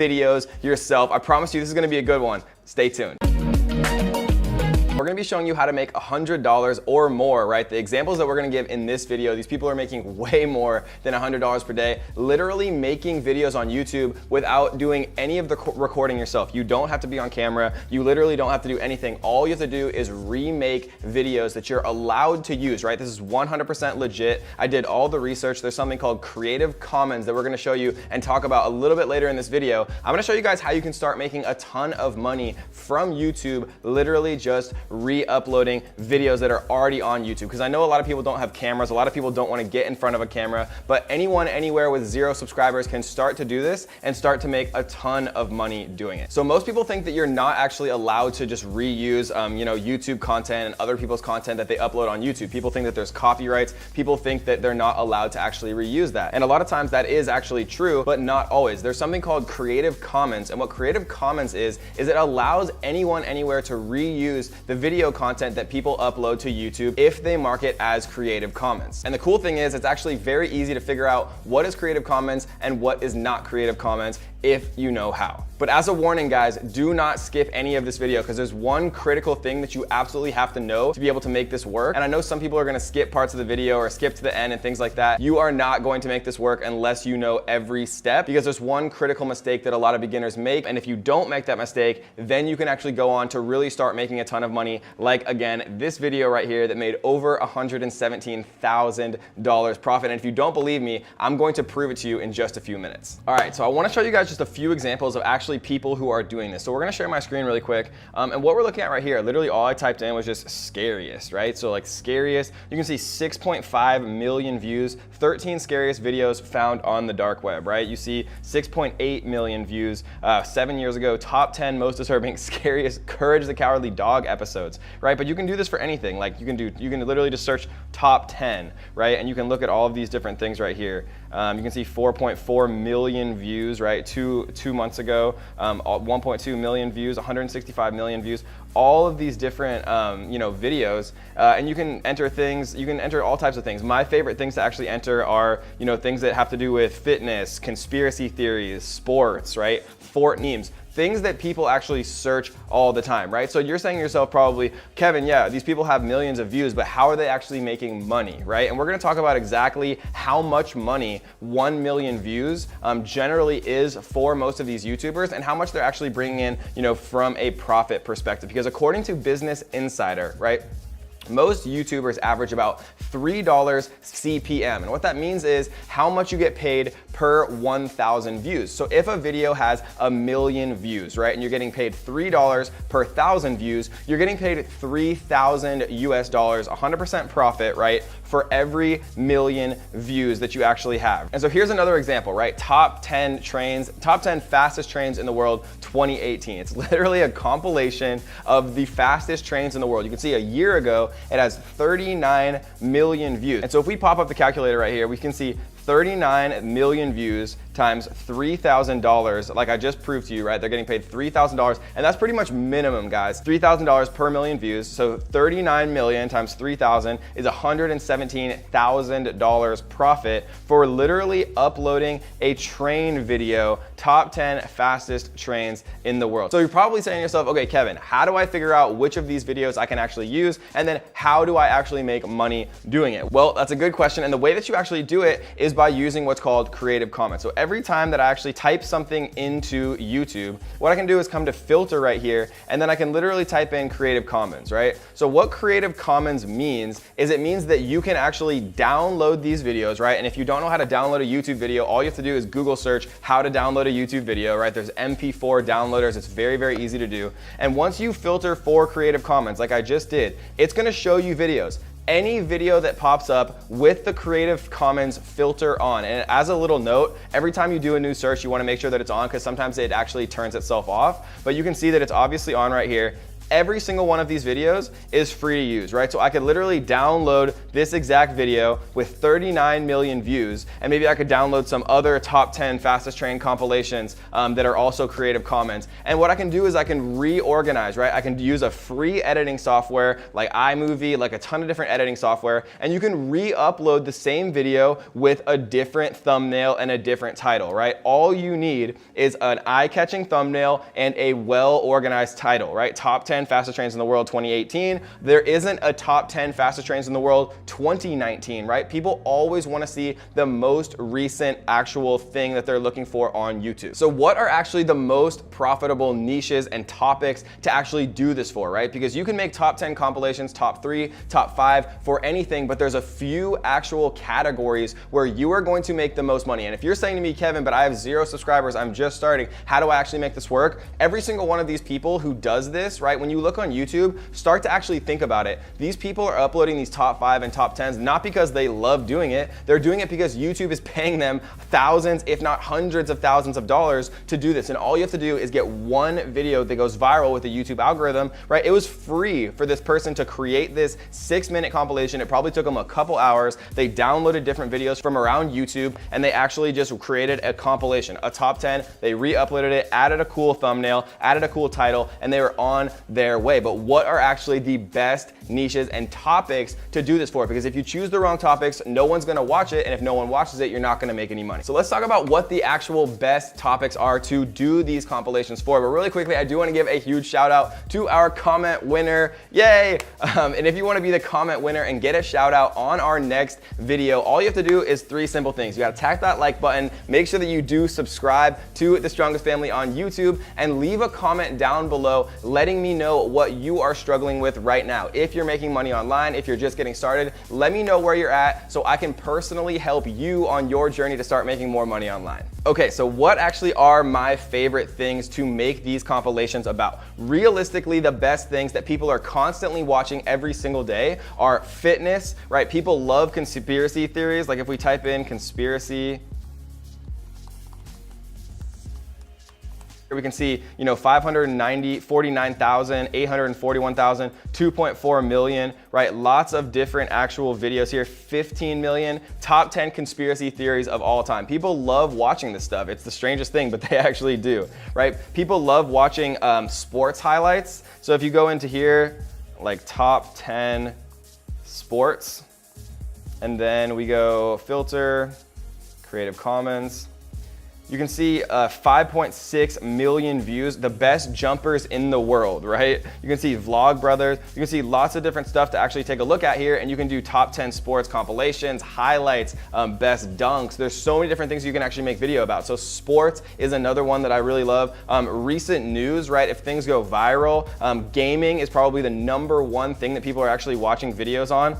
videos yourself. I promise you this is gonna be a good one. Stay tuned. We're gonna be showing you how to make $100 or more, right? The examples that we're gonna give in this video, these people are making way more than $100 per day, literally making videos on YouTube without doing any of the recording yourself. You don't have to be on camera. You literally don't have to do anything. All you have to do is remake videos that you're allowed to use, right? This is 100% legit. I did all the research. There's something called Creative Commons that we're gonna show you and talk about a little bit later in this video. I'm gonna show you guys how you can start making a ton of money from YouTube, literally just re-uploading videos that are already on YouTube. Because I know a lot of people don't have cameras, a lot of people don't want to get in front of a camera, but anyone anywhere with 0 subscribers can start to do this and start to make a ton of money doing it. So most people think that you're not actually allowed to just reuse YouTube content and other people's content that they upload on YouTube. People think that there's copyrights. People think that they're not allowed to actually reuse that. And a lot of times that is actually true, but not always. There's something called Creative Commons, and what Creative Commons is it allows anyone anywhere to reuse the video content that people upload to YouTube if they mark it as Creative Commons. And the cool thing is it's actually very easy to figure out what is Creative Commons and what is not Creative Commons if you know how. But as a warning, guys, do not skip any of this video because there's one critical thing that you absolutely have to know to be able to make this work. And I know some people are gonna skip parts of the video or skip to the end and things like that. You are not going to make this work unless you know every step, because there's one critical mistake that a lot of beginners make. And if you don't make that mistake, then you can actually go on to really start making a ton of money. Like, again, this video right here that made over $117,000 profit. And if you don't believe me, I'm going to prove it to you in just a few minutes. All right, so I wanna show you guys just a few examples of actually people who are doing this. So we're gonna share my screen really quick. And what we're looking at right here, literally all I typed in was just scariest, right? So like scariest, you can see 6.5 million views, 13 scariest videos found on the dark web, right? You see 6.8 million views 7 years ago, top 10 most disturbing, scariest Courage the Cowardly Dog episodes, right? But you can do this for anything. Like you can literally just search top 10, right? And you can look at all of these different things right here. You can see 4.4 million views, right? Two months ago, 1.2 million views, 165 million views, all of these different videos, and you can enter things, you can enter all types of things. My favorite things to actually enter are things that have to do with fitness, conspiracy theories, sports, right? Fort memes. Things that people actually search all the time, right? So you're saying to yourself probably, Kevin, yeah, these people have millions of views, but how are they actually making money, right? And we're gonna talk about exactly how much money 1 million views generally is for most of these YouTubers and how much they're actually bringing in, from a profit perspective. Because according to Business Insider, right, most YouTubers average about $3 CPM. And what that means is how much you get paid per 1,000 views. So if a video has 1 million views, right, and you're getting paid $3 per 1,000 views, you're getting paid $3,000 US, 100% profit, right, for every 1 million views that you actually have. And so here's another example, right? Top 10 fastest trains in the world, 2018. It's literally a compilation of the fastest trains in the world. You can see a year ago, it has 39 million views. And so if we pop up the calculator right here, we can see 39 million views times $3,000, like I just proved to you, right? They're getting paid $3,000, and that's pretty much minimum, guys. $3,000 per million views. So 39 million times 3,000 is $117,000 profit for literally uploading a train video, top 10 fastest trains in the world. So you're probably saying to yourself, okay, Kevin, how do I figure out which of these videos I can actually use? And then how do I actually make money doing it? Well, that's a good question. And the way that you actually do it is by using what's called Creative Commons. So every time that I actually type something into YouTube, what I can do is come to filter right here, and then I can literally type in Creative Commons, right? So what Creative Commons means is it means that you can actually download these videos, right? And if you don't know how to download a YouTube video, all you have to do is Google search how to download a YouTube video, right? There's MP4 downloaders. It's very, very easy to do. And once you filter for Creative Commons, like I just did, it's gonna show you videos. Any video that pops up with the Creative Commons filter on. And as a little note, every time you do a new search, you wanna make sure that it's on because sometimes it actually turns itself off. But you can see that it's obviously on right here. every single one of these videos is free to use, right? So I could literally download this exact video with 39 million views, and maybe I could download some other top 10 fastest trained compilations that are also Creative Commons. And what I can do is I can reorganize, right? I can use a free editing software like iMovie, like a ton of different editing software, and you can re-upload the same video with a different thumbnail and a different title, right? All you need is an eye-catching thumbnail and a well-organized title, right? Top 10 fastest trains in the world 2018. There isn't a top 10 fastest trains in the world 2019, right? People always want to see the most recent actual thing that they're looking for on YouTube. So what are actually the most profitable niches and topics to actually do this for, right? Because you can make top 10 compilations, top 3, top 5 for anything, but there's a few actual categories where you are going to make the most money. And if you're saying to me, Kevin, but I have 0 subscribers, I'm just starting, how do I actually make this work? Every single one of these people who does this, right? When you look on YouTube, start to actually think about it. These people are uploading these top 5 and top 10s, not because they love doing it. They're doing it because YouTube is paying them thousands, if not hundreds of thousands of dollars to do this. And all you have to do is get one video that goes viral with the YouTube algorithm, right? It was free for this person to create this 6-minute compilation. It probably took them a couple hours. They downloaded different videos from around YouTube, and they actually just created a compilation, a top 10. They re-uploaded it, added a cool thumbnail, added a cool title, and they were on their way. But what are actually the best niches and topics to do this for? Because if you choose the wrong topics, no one's gonna watch it, and if no one watches it, you're not gonna make any money. So let's talk about what the actual best topics are to do these compilations for. But really quickly, I do wanna give a huge shout out to our comment winner. Yay! And if you wanna be the comment winner and get a shout out on our next video, all you have to do is 3 simple things. You gotta tap that like button, make sure that you do subscribe to The Strongest Family on YouTube, and leave a comment down below letting me know what you are struggling with right now. If you're making money online, if you're just getting started, let me know where you're at so I can personally help you on your journey to start making more money online. Okay, so what actually are my favorite things to make these compilations about? Realistically, the best things that people are constantly watching every single day are fitness, right? People love conspiracy theories. Like if we type in conspiracy, we can see, 549,000, 841,000, 2.4 million, right? Lots of different actual videos here, 15 million, top 10 conspiracy theories of all time. People love watching this stuff. It's the strangest thing, but they actually do, right? People love watching sports highlights. So if you go into here, like top 10 sports, and then we go filter, Creative Commons, you can see 5.6 million views, the best jumpers in the world, right? You can see Vlog Brothers, you can see lots of different stuff to actually take a look at here, and you can do top 10 sports compilations, highlights, best dunks. There's so many different things you can actually make video about. So sports is another one that I really love. Recent news, right? If things go viral, gaming is probably the #1 thing that people are actually watching videos on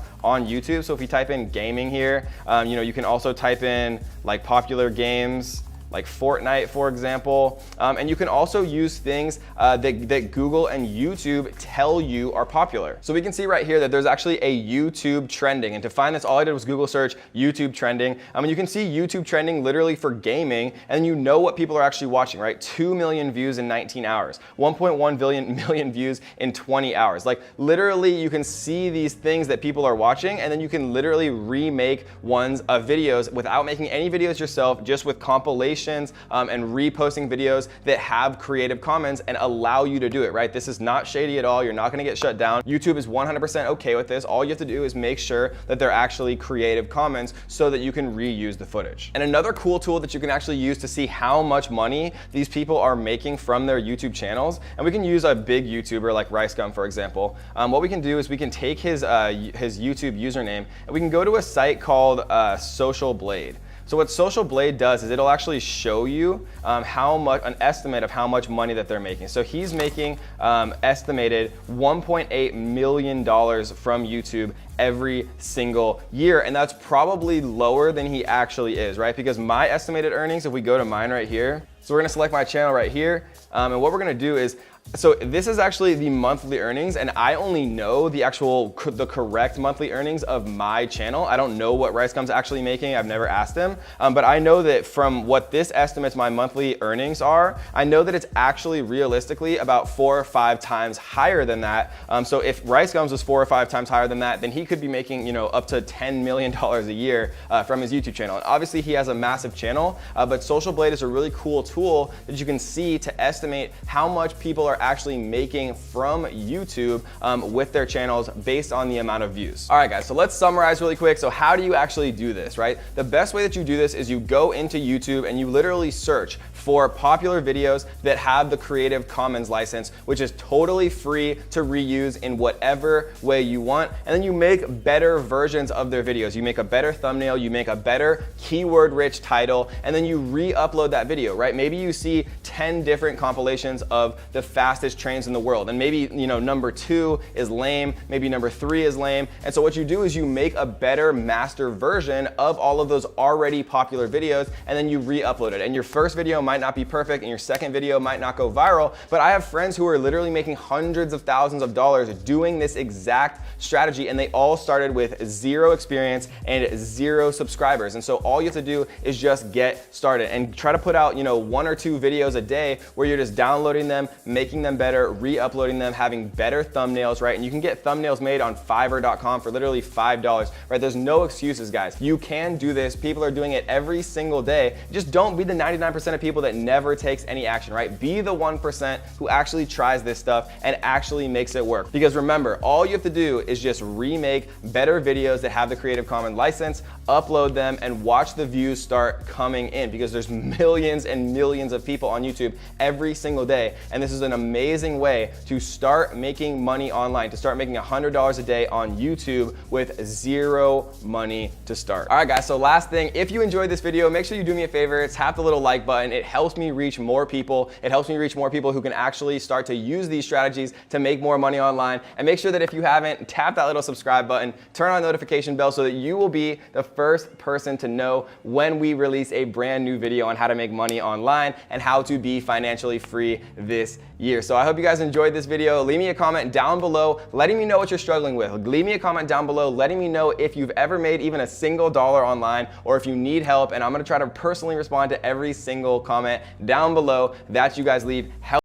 YouTube. So if you type in gaming here, you can also type in like popular games, like Fortnite, for example. And you can also use things that Google and YouTube tell you are popular. So we can see right here that there's actually a YouTube trending. And to find this, all I did was Google search YouTube trending. And you can see YouTube trending literally for gaming, and you know what people are actually watching, right? 2 million views in 19 hours, 1.1 million views in 20 hours. Like literally you can see these things that people are watching, and then you can literally remake ones of videos without making any videos yourself, just with compilations and reposting videos that have Creative Commons and allow you to do it, right? This is not shady at all. You're not gonna get shut down. YouTube is 100% okay with this. All you have to do is make sure that they're actually Creative Commons so that you can reuse the footage. And another cool tool that you can actually use to see how much money these people are making from their YouTube channels, and we can use a big YouTuber like Rice Gum, for example. What we can do is we can take his YouTube username, and we can go to a site called Social Blade. So what Social Blade does is it'll actually show you an estimate of how much money that they're making. So he's making estimated $1.8 million from YouTube every single year, and that's probably lower than he actually is, right? Because my estimated earnings, if we go to mine right here, so we're gonna select my channel right here, and what we're gonna do is So this is actually the monthly earnings, and I only know the correct monthly earnings of my channel. I don't know what RiceGum's actually making. I've never asked him, but I know that from what this estimates my monthly earnings are, I know that it's actually realistically about 4 or 5 times higher than that. So if RiceGum's was 4 or 5 times higher than that, then he could be making, you know, up to $10 million a year from his YouTube channel. And obviously he has a massive channel, but Social Blade is a really cool tool that you can see to estimate how much people are actually making from YouTube with their channels based on the amount of views. All right, guys, so let's summarize really quick. So how do you actually do this, right? The best way that you do this is you go into YouTube and you literally search for popular videos that have the Creative Commons license, which is totally free to reuse in whatever way you want. And then you make better versions of their videos. You make a better thumbnail, you make a better keyword-rich title, and then you re-upload that video, right? Maybe you see 10 different compilations of the fastest trains in the world. And maybe, you know, number 2 is lame, maybe number 3 is lame. And so what you do is you make a better master version of all of those already popular videos, and then you re-upload it. And your first video might not be perfect, and your second video might not go viral, but I have friends who are literally making hundreds of thousands of dollars doing this exact strategy, and they all started with 0 experience and 0 subscribers. And so all you have to do is just get started and try to put out, you know, 1 or 2 videos a day where you're just downloading them, making them better, re-uploading them, having better thumbnails, right? And you can get thumbnails made on Fiverr.com for literally $5, right? There's no excuses, guys. You can do this. People are doing it every single day. Just don't be the 99% of people that never takes any action, right? Be the 1% who actually tries this stuff and actually makes it work. Because remember, all you have to do is just remake better videos that have the Creative Commons license, upload them, and watch the views start coming in, because there's millions and millions of people on YouTube every single day. And this is an amazing way to start making money online, to start making $100 a day on YouTube with 0 money to start. All right, guys, so last thing, if you enjoyed this video, make sure you do me a favor, tap the little like button. It helps me reach more people. It helps me reach more people who can actually start to use these strategies to make more money online. And make sure that if you haven't, tap that little subscribe button, turn on the notification bell so that you will be the first person to know when we release a brand new video on how to make money online and how to be financially free this year. So I hope you guys enjoyed this video. Leave me a comment down below letting me know what you're struggling with. Leave me a comment down below letting me know if you've ever made even a single dollar online, or if you need help, and I'm gonna try to personally respond to every single comment down below that you guys leave.